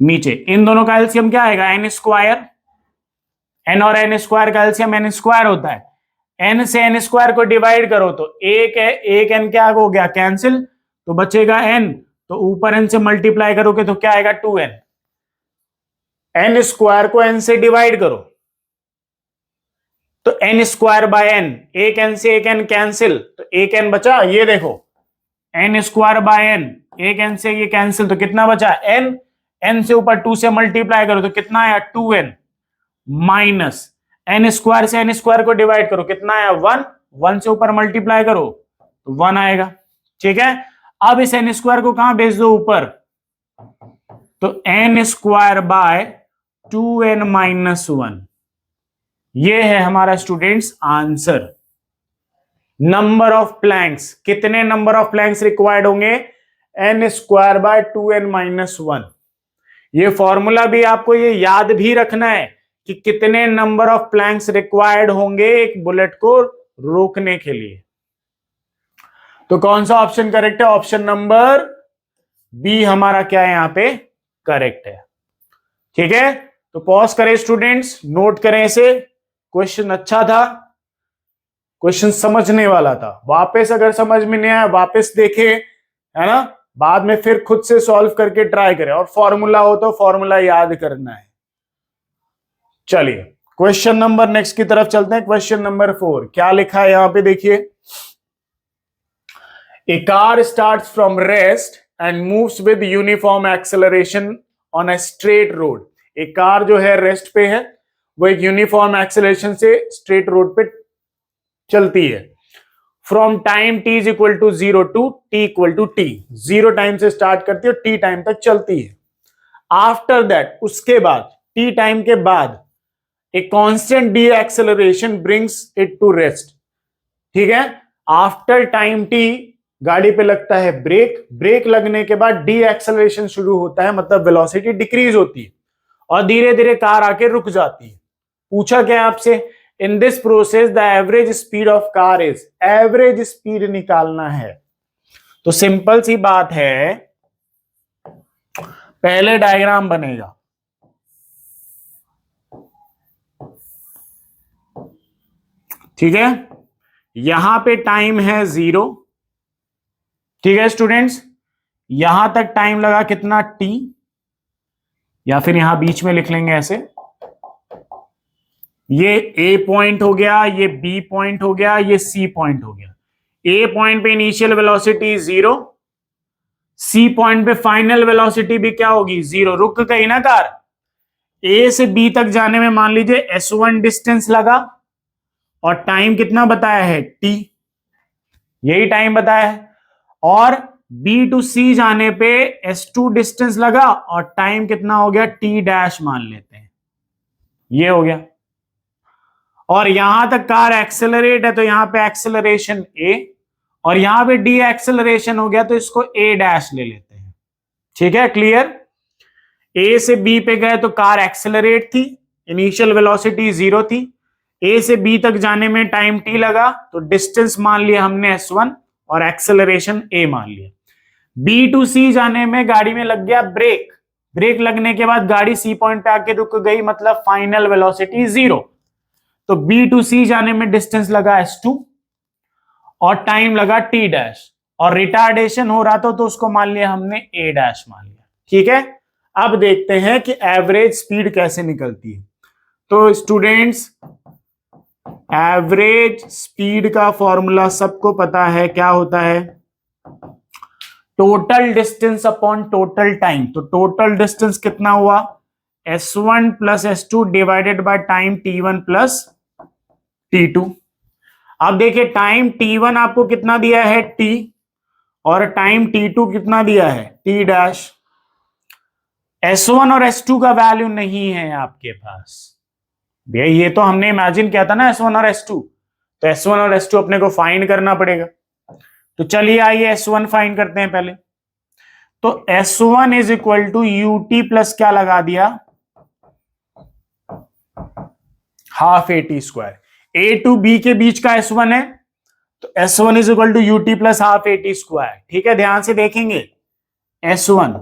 नीचे इन दोनों का एलसीएम क्या आएगा, एन स्क्वायर, एन और एन स्क्वायर का एलसीएम एन स्क्वायर होता है, एन से एन स्क्वायर को डिवाइड करो तो एक है, एक एन क्या हो गया कैंसिल, तो बचेगा एन, तो ऊपर एन से मल्टीप्लाई करोगे तो क्या आएगा 2n, एन स्क्वायर को एन से डिवाइड करो तो एन स्क्वायर बाय एन, एक एन से एक एन कैंसिल, तो एक एन बचा, ये देखो एन स्क्वायर बाय एन, एक एन से ये कैंसिल, तो कितना बचा एन, एन से ऊपर 2 से मल्टीप्लाई करो तो कितना आया 2n, माइनस एन स्क्वायर से एन स्क्वायर को डिवाइड करो कितना आया 1, 1 से ऊपर मल्टीप्लाई करो तो 1 आएगा। ठीक है, अब इस एन स्क्वायर को कहां भेज दो ऊपर, तो N square by 2n minus 1, ये है हमारा students answer. Number of planks, कितने नंबर ऑफ प्लैंक्स रिक्वायर्ड होंगे, N square by 2n minus 1। ये फॉर्मूला भी आपको ये याद भी रखना है कि कितने नंबर ऑफ प्लैंक्स रिक्वायर्ड होंगे एक बुलेट को रोकने के लिए। तो कौन सा ऑप्शन करेक्ट है, ऑप्शन नंबर बी हमारा क्या है यहां पे करेक्ट है। ठीक है, तो पॉज करें स्टूडेंट्स, नोट करें इसे, क्वेश्चन अच्छा था, क्वेश्चन समझने वाला था, वापस अगर समझ में नहीं आया वापस देखे, है ना, बाद में फिर खुद से सॉल्व करके ट्राई करें, और फॉर्मूला हो तो फॉर्मूला याद करना है। चलिए क्वेश्चन नंबर नेक्स्ट की तरफ चलते हैं, क्वेश्चन नंबर 4 क्या लिखा है यहां पे देखिए, a car starts from rest and moves with uniform acceleration on a straight road. एक कार जो है रेस्ट पे है, वो एक यूनिफॉर्म एक्सेलरेशन से स्ट्रेट रोड पे चलती है। From time t is equal to 0 to t equal to t, 0 time से स्टार्ट करती है और t टाइम तक चलती है। आफ्टर दैट, उसके बाद t टाइम के बाद a constant de acceleration brings it to rest. ठीक है, आफ्टर टाइम t गाड़ी पे लगता है ब्रेक, ब्रेक लगने के बाद डी एक्सेलरेशन शुरू होता है, मतलब वेलोसिटी डिक्रीज होती है और धीरे धीरे कार आके रुक जाती है। पूछा क्या है आपसे, in this process the average speed of car is, average speed निकालना है। तो सिंपल सी बात है, पहले डायग्राम बनेगा, ठीक है, यहां पे टाइम है 0, ठीक है स्टूडेंट्स, यहां तक टाइम लगा कितना t, या फिर यहां बीच में लिख लेंगे ऐसे, ये A पॉइंट हो गया, ये B पॉइंट हो गया, ये C पॉइंट हो गया। A पॉइंट पे इनिशियल वेलोसिटी 0, C पॉइंट पे फाइनल वेलोसिटी भी क्या होगी 0, रुक गई ना कार। ए से बी तक जाने में मान लीजिए S1 डिस्टेंस लगा और टाइम कितना बताया है t, यही टाइम बताया है। और बी टू सी जाने पे S2 डिस्टेंस लगा और टाइम कितना हो गया t डैश मान लेते हैं, ये हो गया। और यहां तक कार एक्सेलरेट है तो यहां पे एक्सेलरेशन a, और यहां पे डी एक्सेलरेशन हो गया तो इसको a डैश ले लेते हैं। ठीक है, क्लियर। ए से बी पे गए तो कार एक्सेलरेट थी, इनिशियल वेलोसिटी 0 थी। ए से बी तक जाने में टाइम t लगा तो डिस्टेंस मान लिया हमने S1 और एक्सेलरेशन a मान लिया। बी टू सी जाने में गाड़ी में लग गया ब्रेक, ब्रेक लगने के बाद गाड़ी सी पॉइंट पे आके रुक गई, मतलब फाइनल वेलोसिटी 0। तो बी टू सी जाने में डिस्टेंस लगा S2 और टाइम लगा t डैश, और रिटार्डेशन हो रहा था तो उसको मान लिया हमने a डैश मान लिया। ठीक है, अब देखते हैं कि एवरेज स्पीड कैसे निकलती है। तो स्टूडेंट्स, एवरेज स्पीड का फॉर्मूला सबको पता है, क्या होता है? Total distance upon total time. तो टोटल डिस्टेंस कितना हुआ? S1 plus S2 divided by time T1 plus T2। अब देखिए टाइम T1 आपको कितना दिया है T, और टाइम T2 कितना दिया है T डैश। S1 और S2 का वैल्यू नहीं है आपके पास भैया, ये तो हमने इमेजिन किया था ना S1 और S2, तो S1 और S2 अपने को फाइंड करना पड़ेगा। तो चलिए आइए S1 फाइंड करते हैं पहले। तो S1 is equal to UT plus क्या लगा दिया, half AT square. A to B के बीच का S1 है तो S1 is equal to UT plus half AT square. ठीक है, ध्यान से देखेंगे। S1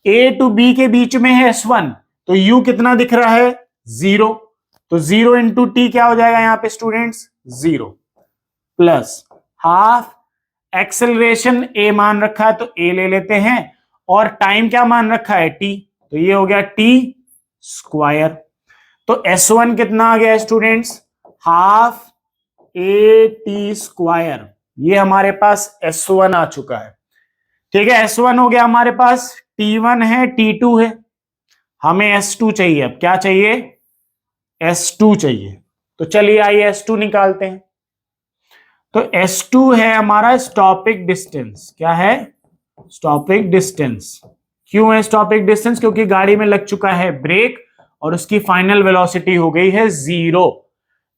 A टू B के बीच में है S1, तो U कितना दिख रहा है? 0। तो 0 इंटू T क्या हो जाएगा यहां पे students? 0 plus half acceleration A मान रखा है तो A ले लेते हैं, और टाइम क्या मान रखा है? T, तो ये हो गया T स्क्वायर। तो S1 कितना आ गया स्टूडेंट्स? Half AT square. ये हमारे पास S1 आ चुका है। ठीक है, S1 हो गया हमारे पास, T1 है, T2 है, हमें S2 चाहिए। अब क्या चाहिए? S2 चाहिए। तो चलिए आइए S2 निकालते हैं। तो S2 है हमारा स्टॉपिक डिस्टेंस। क्या है? स्टॉपिक डिस्टेंस। क्यों है स्टॉपिक डिस्टेंस? क्योंकि गाड़ी में लग चुका है ब्रेक और उसकी फाइनल वेलोसिटी हो गई है 0।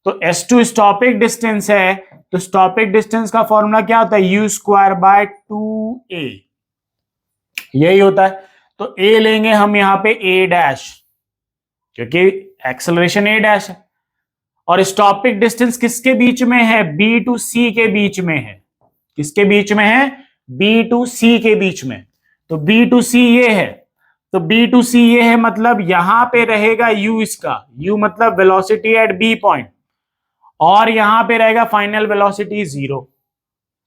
तो S2 स्टॉपिक डिस्टेंस है, तो स्टॉपिक डिस्टेंस का फॉर्मूला क्या होता है? U स्क्वायर बाय 2a, यही होता है। तो A लेंगे हम यहां पे A डैश, क्योंकि एक्सेलरेशन A डैश है, और स्टॉपिक डिस्टेंस किसके बीच में है? B टू C के बीच में है। किसके बीच में है? B टू C के बीच में। तो B टू C ये है, तो B टू C ये है, मतलब यहां पे रहेगा U, इसका U मतलब वेलोसिटी एट B पॉइंट, और यहां पे रहेगा फाइनल वेलोसिटी 0।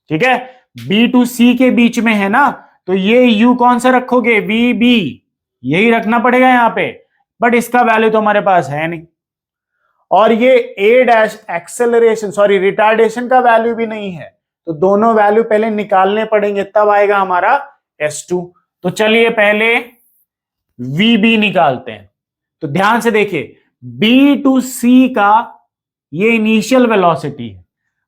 ठीक है, B टू C के बीच में है ना, तो ये U कौन सा रखोगे? VB, यही रखना पड़ेगा यहां पे, बट इसका वैल्यू तो हमारे पास है नहीं। और ये A dash acceleration, sorry retardation का वैल्यू भी नहीं है, तो दोनों वैल्यू पहले निकालने पड़ेंगे, तब आएगा हमारा S2। तो चलिए पहले VB निकालते हैं। तो ध्यान से देखिए, B टू C का ये इनिशियल वेलोसिटी है,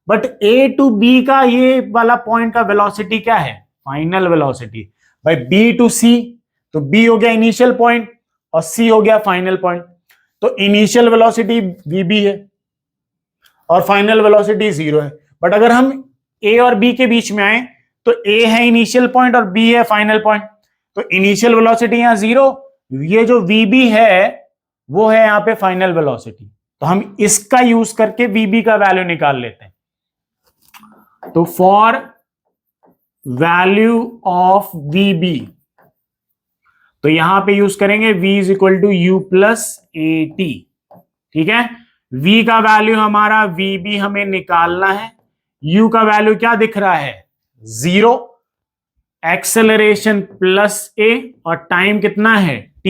बट A टू B का ये वाला पॉइंट का वेलोसिटी क्या है? Final velocity. भाई B टू C, तो B हो गया इनिशियल पॉइंट और C हो गया फाइनल पॉइंट। तो इनिशियल वेलोसिटी VB है और फाइनल वेलोसिटी 0 है, बट अगर हम A और B के बीच में आए तो A है इनिशियल पॉइंट और B है फाइनल पॉइंट। तो इनिशियल वेलोसिटी यहां 0, ये जो VB है वो है यहां पे फाइनल वेलोसिटी, तो हम इसका यूज करके VB का वैल्यू निकाल लेते हैं। तो फॉर वैल्यू ऑफ VB, तो यहां पे यूज करेंगे V is equal to U plus AT। ठीक है, V का वैल्यू हमारा VB हमें निकालना है। U का वैल्यू क्या दिख रहा है? 0, एक्सेलरेशन प्लस A, और टाइम कितना है? T।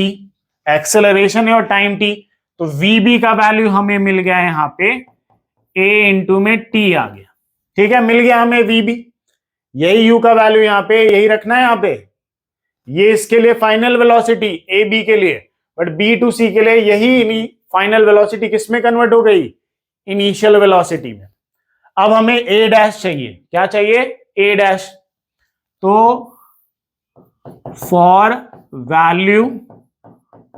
एक्सेलरेशन है और टाइम T, तो VB का वैल्यू हमें मिल गया यहां पे A इंटू में T आ गया। ठीक है, मिल गया हमें VB। यही U का वैल्यू यहां पे यही रखना है यहां पे, ये इसके लिए फाइनल वेलोसिटी AB के लिए, बट बी टू सी के लिए यही फाइनल वेलोसिटी किसमें कन्वर्ट हो गई, इनिशियल वेलोसिटी में। अब हमें ए डैश चाहिए, क्या चाहिए, ए डैश। तो for value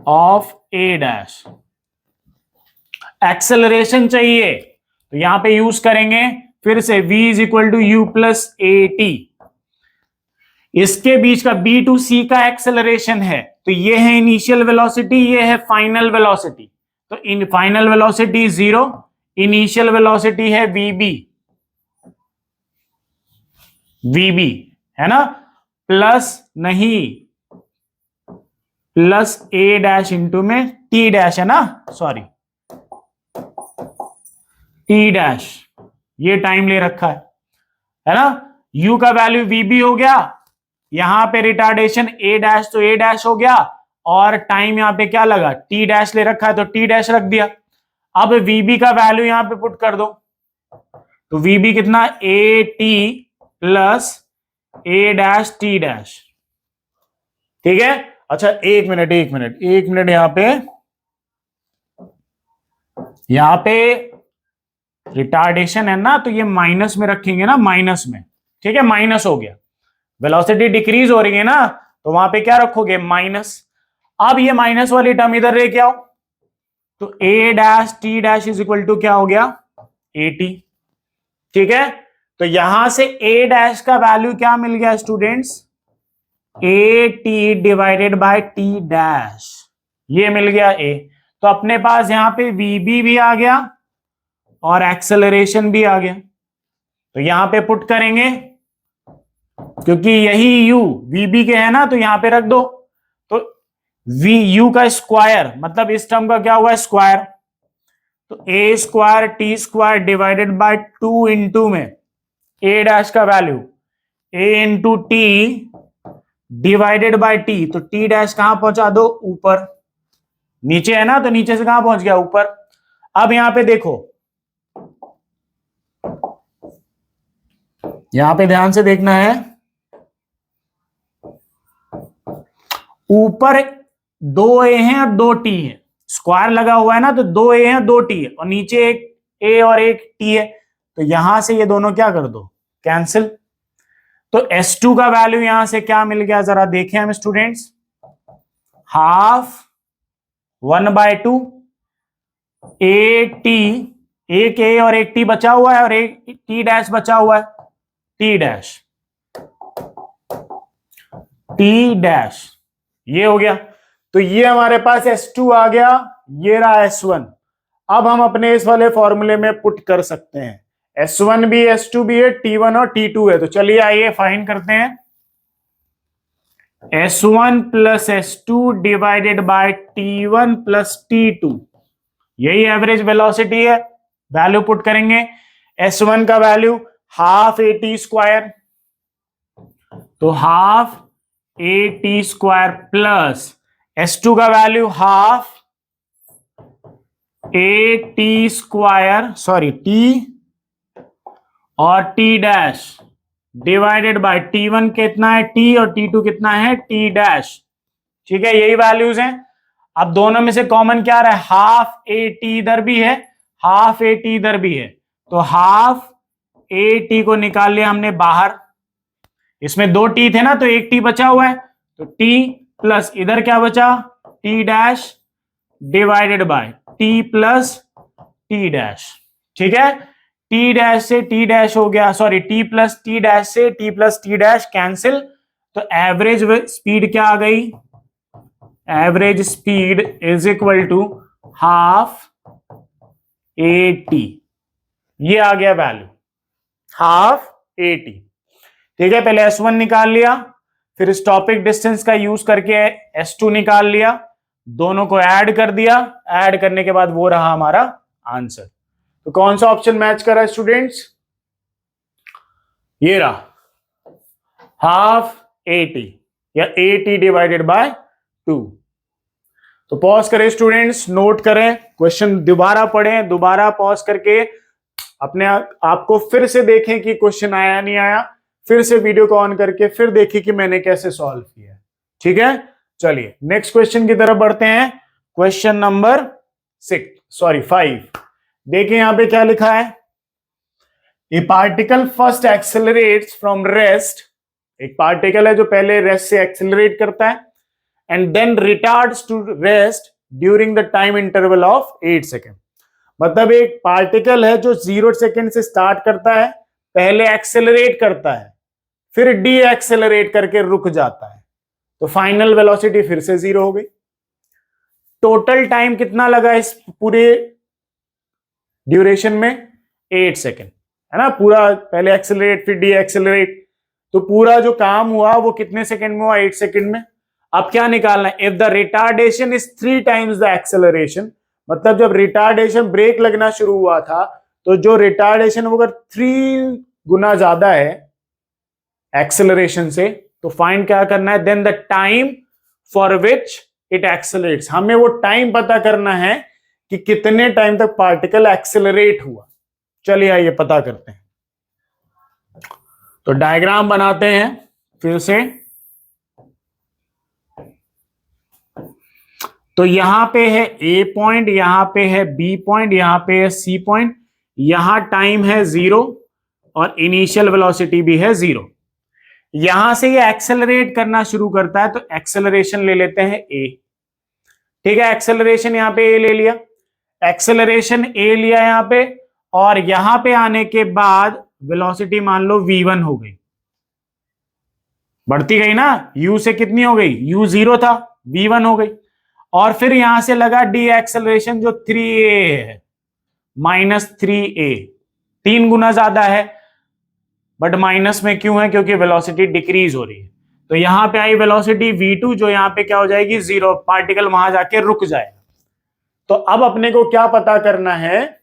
of A dash acceleration चाहिए, तो यहां पे यूज करेंगे फिर से v is equal to you plus A T. इसके बीच का बी टू सी का एक्सेलरेशन है, तो ये है इनिशियल वेलोसिटी, ये है फाइनल वेलोसिटी। तो in final velocity 0, initial velocity है वीबी, वीबी है ना, प्लस नहीं प्लस ए डैश इंटू में टी डैश है ना, सॉरी टी डैश, ये टाइम ले रखा है ना। u का वैल्यू vb हो गया, यहां पे रिटार्डेशन a डैश तो a डैश हो गया, और टाइम यहां पे क्या लगा, t डैश ले रखा है तो t डैश रख दिया। अब vb का वैल्यू यहां पे पुट कर दो, तो vb कितना, a t plus a dash t dash, ठीक है। अच्छा एक मिनट यहां पे रिटार्डेशन है ना, तो ये माइनस में रखेंगे ना, माइनस में, ठीक है, माइनस हो गया। वेलोसिटी डिक्रीज हो रही है ना, तो वहां पे क्या रखोगे, माइनस। अब ये माइनस वाली टर्म इधर लेके आओ, तो A dash T dash is equal to क्या हो गया, ए टी, ठीक है। तो यहां से ए डैश का वैल्यू क्या मिल गया students, A T divided by T dash, ये मिल गया ए। तो अपने पास यहां पे वीबी भी आ गया और एक्सेलरेशन भी आ गया, तो यहां पे पुट करेंगे, क्योंकि यही u vb के है ना, तो यहां पे रख दो। तो v u का स्क्वायर मतलब इस टर्म का क्या हुआ, स्क्वायर, तो a square T square divided by 2 into में a डैश का value a into T divided by t, तो t डैश कहां पहुंचा दो, ऊपर, नीचे है ना, तो नीचे से कहां पहुंच गया, ऊपर। अब यहां पे देखो, यहां पे ध्यान से देखना है, ऊपर 2a हैं और 2t है, स्क्वायर लगा हुआ है ना, तो 2a है 2t है, और नीचे एक a और एक t है, तो यहां से ये दोनों क्या कर दो, कैंसिल। तो S2 का वैल्यू यहां से क्या मिल गया, जरा देखें हम स्टूडेंट्स, हाफ 1/2 ए टी, एक a और एक t बचा हुआ है और एक t डैश बचा हुआ है, t डैश, t डैश, ये हो गया। तो ये हमारे पास S2 आ गया, ये रहा S1। अब हम अपने इस वाले फॉर्मूले में पुट कर सकते हैं, S1 भी S2 भी है, T1 और T2 है। तो चलिए आइए फाइंड करते हैं, S1 plus S2 divided by T1 plus T2, यही एवरेज वेलोसिटी है। वैल्यू पुट करेंगे, S1 का value half A T square, तो half A T square plus S2 का value half A T square, sorry T और T dash divided by T1 कितना है T और T2 कितना है T डैश, ठीक है, यही वैल्यूज हैं। अब दोनों में से कॉमन क्या आ रहा है, हाफ ए टी इधर भी है, हाफ ए टी इधर भी है, तो हाफ ए टी को निकाल लिया हमने बाहर, इसमें 2 टी थे ना, तो एक टी बचा हुआ है, तो टी प्लस इधर क्या बचा, T dash divided by T plus T dash, ठीक है। टी डैश से टी डैश हो गया, sorry T plus T dash से T plus T dash cancel, तो एवरेज स्पीड क्या आ गई, average speed is equal to half A T, ये आ गया वैल्यू, हाफ ए टी, ठीक है। पहले S1 निकाल लिया, फिर स्टॉपिक डिस्टेंस का यूज करके S2 निकाल लिया, दोनों को ऐड कर दिया, ऐड करने के बाद वो रहा हमारा आंसर। तो कौन सा ऑप्शन मैच कर रहा है स्टूडेंट्स, ये रहा, हाफ ए टी या ए टी डिवाइडेड बाय 2। तो पॉज करें स्टूडेंट्स, नोट करें, क्वेश्चन दोबारा पढ़ें, दोबारा पॉज करके अपने आपको फिर से देखें कि क्वेश्चन आया नहीं आया, फिर से वीडियो को ऑन करके फिर देखिए कि मैंने कैसे सॉल्व किया, ठीक है। चलिए नेक्स्ट क्वेश्चन की तरफ बढ़ते हैं। Question number 5। देखिए यहां पे क्या लिखा है, a particle first accelerates from rest, एक पार्टिकल है जो पहले रेस्ट से एक्सेलरेट करता है, and then retards to rest during the time interval of 8 second. मतलब एक पार्टिकल है जो 0 सेकेंड से स्टार्ट करता है, पहले एक्सेलरेट करता है, फिर डी एक्सेलरेट करके रुक जाता है, तो फाइनल वेलोसिटी फिर से 0 हो गई। टोटल टाइम कितना लगा इस पूरे ड्यूरेशन में? 8 सेकेंड, है ना। पूरा पहले एक्सेलरेट फिर डी एक्सेलरेट, तो पूरा जो काम हुआ वो कितने सेकेंड में हुआ? 8 सेकेंड में। अब क्या निकालना है? If the retardation is 3 times the acceleration, मतलब जब रिटार्डेशन ब्रेक लगना शुरू हुआ था, तो जो रिटार्डेशन अगर 3 गुना ज्यादा है एक्सेलरेशन से, तो फाइंड क्या करना है? Then the time for which it accelerates. हमें वो टाइम पता करना है कि कितने टाइम तक पार्टिकल एक्सेलरेट हुआ। चलिए आइए पता करते हैं। तो डायग्राम बनाते हैं फिर से। तो यहां पे है ए पॉइंट, यहां पे है बी पॉइंट, यहां पे है सी पॉइंट, यहां टाइम है 0 और इनिशियल वेलोसिटी भी है 0। यहां से ये एक्सेलरेट करना शुरू करता है, तो एक्सेलरेशन ले लेते हैं ए। ठीक है, एक्सेलरेशन यहां पे ए ले लिया, एक्सेलरेशन ए लिया यहां पे, और यहां पे आने के बाद वेलोसिटी मान लो v1 हो गई, बढ़ती गई ना, u से कितनी हो गई? u 0 था, v1 हो गई। और फिर यहां से लगा डी एक्सेलरेशन जो 3a है, -3a, 3 गुना ज्यादा है, बट माइनस में क्यों है? क्योंकि वेलोसिटी डिक्रीज हो रही है। तो यहां पे आई वेलोसिटी v2, जो यहां पे क्या हो जाएगी? 0, पार्टिकल वहां जाके रुक जाएगा। तो अब अपने को क्या पता करना है?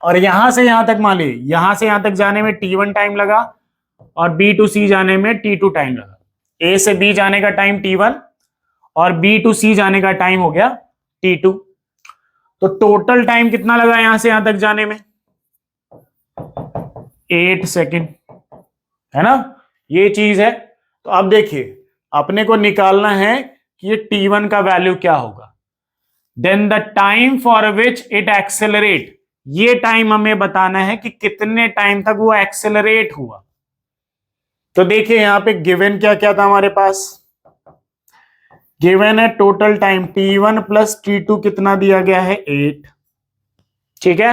और यहां से यहां तक मान ली, यहां से यहां तक जाने में t1 टाइम लगा और b टू c जाने में t2 टाइम लगा। a से b जाने का टाइम t1 और b टू c जाने का टाइम हो गया t2। तो टोटल टाइम कितना लगा यहां से यहां तक जाने में? 8 सेकेंड, है ना। ये चीज है। तो अब देखिए अपने को निकालना है कि ये t1 का वैल्यू क्या होगा। Then the time for which it accelerate, ये टाइम हमें बताना है कि कितने टाइम तक वो एक्सेलरेट हुआ। तो देखिए यहां पे गिवन क्या क्या था हमारे पास? गिवन है total time t1 plus t2, कितना दिया गया है? 8। ठीक है,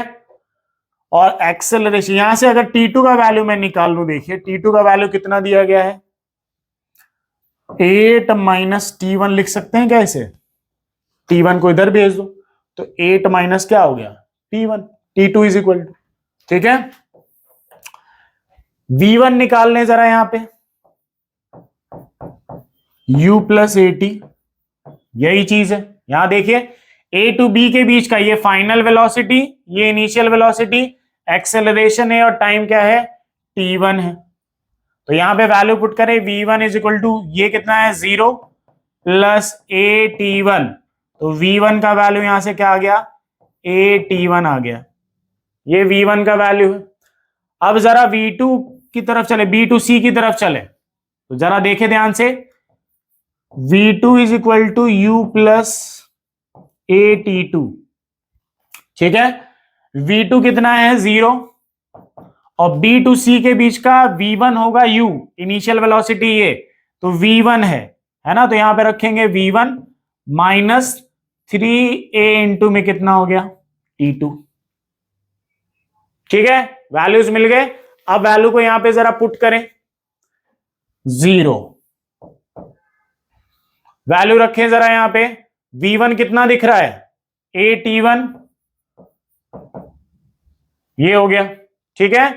और एक्सेलरेशन यहां से अगर t2 का वैल्यू मैं निकाल लूं, देखिए t2 का वैल्यू कितना दिया गया है? 8 माइनस t1 लिख सकते हैं क्या इसे? t1 को इधर भेज दो, तो 8 माइनस क्या हो गया? t1, t2 is equal to, ठीक है। v1 निकाल लें जरा यहां पे, u प्लस at, यही चीज है। यहां देखिए a टू b के बीच का ये फाइनल वेलोसिटी, ये इनिशियल वेलोसिटी, एक्सेलरेशन है और टाइम क्या है? t1 है। तो यहां पे वैल्यू पुट करें, v1 इज इक्वल टू, ये कितना है? 0 प्लस at1, तो v1 का वैल्यू यहां से क्या आ गया? at1 आ गया, ये v1 का वैल्यू है। अब जरा v2 की तरफ चले, b टू c की तरफ चले, तो जरा देखे ध्यान से, v2 is equal to u plus at2, ठीक है। v2 कितना है? 0, और b टू c के बीच का v1 होगा u, इनिशियल वेलोसिटी ये, तो v1 है ना। तो यहां पे रखेंगे v1 माइनस 3a इंटू में कितना हो गया? t2, ठीक है। वैल्यूज मिल गए। अब वैल्यू को यहां पे जरा पुट करें, 0, वैल्यू रखें जरा यहां पे, v1 कितना दिख रहा है? at1, ये हो गया, ठीक है,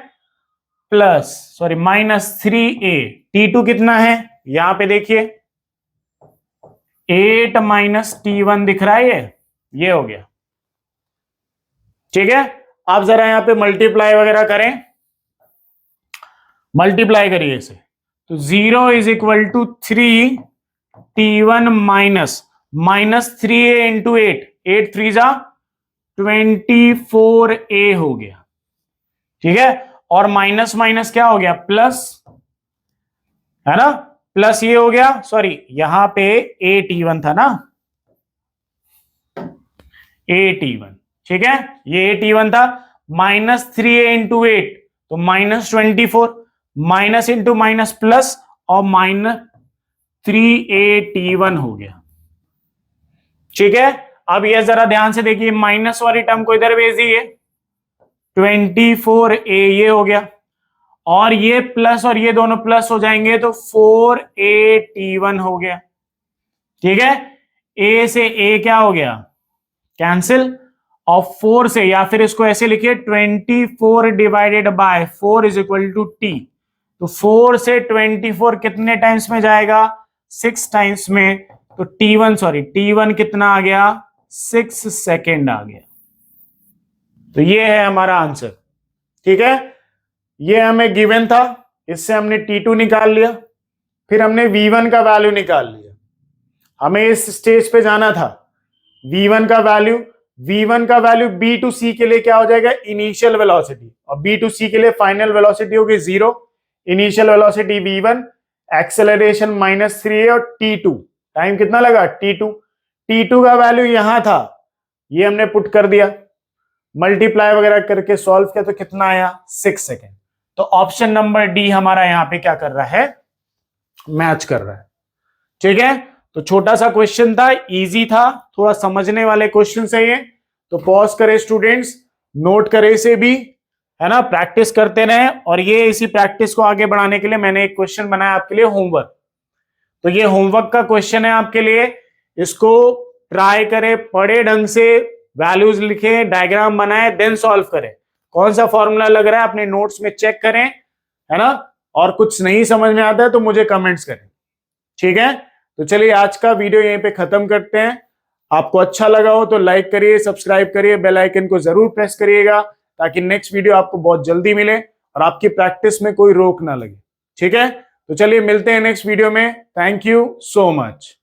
plus sorry minus 3a, t2 कितना है? यहां पे देखिए 8 माइनस t1 दिख रहा है, ये हो गया, ठीक है। आप जरा यहां पे मल्टीप्लाई वगैरह करें, मल्टीप्लाई करिए इसे, तो 0 is equal to 3t1 minus 3a into 8, 8 3 जा 24a हो गया, ठीक है। और माइनस माइनस क्या हो गया? प्लस, है ना, प्लस ये हो गया, सॉरी यहां पे at1 था ना, 8t1, ठीक है, ये 8t1 था। -3a इंटू 8 तो -24, माइनस इंटू माइनस प्लस और -3a-t1 हो गया, ठीक है। अब ये जरा ध्यान से देखिए, माइनस वाली टर्म को इधर भेज दीजिए, 24a ये हो गया, और ये प्लस और ये दोनों प्लस हो जाएंगे तो 4a-t1 हो गया, ठीक है। a से a क्या हो गया, कैंसिल, और 4 से, या फिर इसको ऐसे लिखिए 24 divided by 4 is equal to t, तो 4 से 24 कितने टाइम्स में जाएगा, 6 टाइम्स में, तो t1 कितना आ गया, 6 सेकेंड आ गया। तो ये है हमारा आंसर, ठीक है। ये हमें गिवन था, इससे हमने t2 निकाल लिया, फिर हमने v1 का वैल्यू निकाल लिया। हमें इस स्टेज पे जाना था, v1 का वैल्यू b टू c के लिए क्या हो जाएगा, इनिशियल वेलोसिटी, और b टू c के लिए फाइनल वेलोसिटी होगी 0, initial velocity v1, acceleration -3a और t2, टाइम कितना लगा, t2 का वैल्यू यहां था, ये हमने पुट कर दिया, मल्टीप्लाई वगैरह करके सॉल्व किया तो कितना आया, 6 सेकेंड। तो ऑप्शन नंबर डी हमारा यहां पे क्या कर रहा है, मैच कर रहा है, ठीक है। तो छोटा सा क्वेश्चन था, इजी था, थोड़ा समझने वाले क्वेश्चन है ये, तो पॉज करें स्टूडेंट्स, नोट करें इसे भी, है ना, प्रैक्टिस करते रहे। और ये इसी प्रैक्टिस को आगे बढ़ाने के लिए मैंने एक क्वेश्चन बनाया आपके लिए होमवर्क, तो ये होमवर्क का क्वेश्चन है आपके लिए, इसको ट्राई करें, पढ़े ढंग से, वैल्यूज लिखे, डायग्राम बनाए, देन सॉल्व करें। कौन सा फॉर्मूला लग रहा है अपने नोट्स में चेक करें, है ना, और कुछ नहीं समझ में आता है तो मुझे कमेंट्स करें, ठीक है। तो चलिए आज का वीडियो यहीं पे खत्म करते हैं। आपको अच्छा लगा हो तो लाइक करिए, सब्सक्राइब करिए, बेल आइकन को जरूर प्रेस करिएगा, ताकि नेक्स्ट वीडियो आपको बहुत जल्दी मिले और आपकी प्रैक्टिस में कोई रोक ना लगे, ठीक है। तो चलिए मिलते हैं नेक्स्ट वीडियो में, थैंक यू सो मच।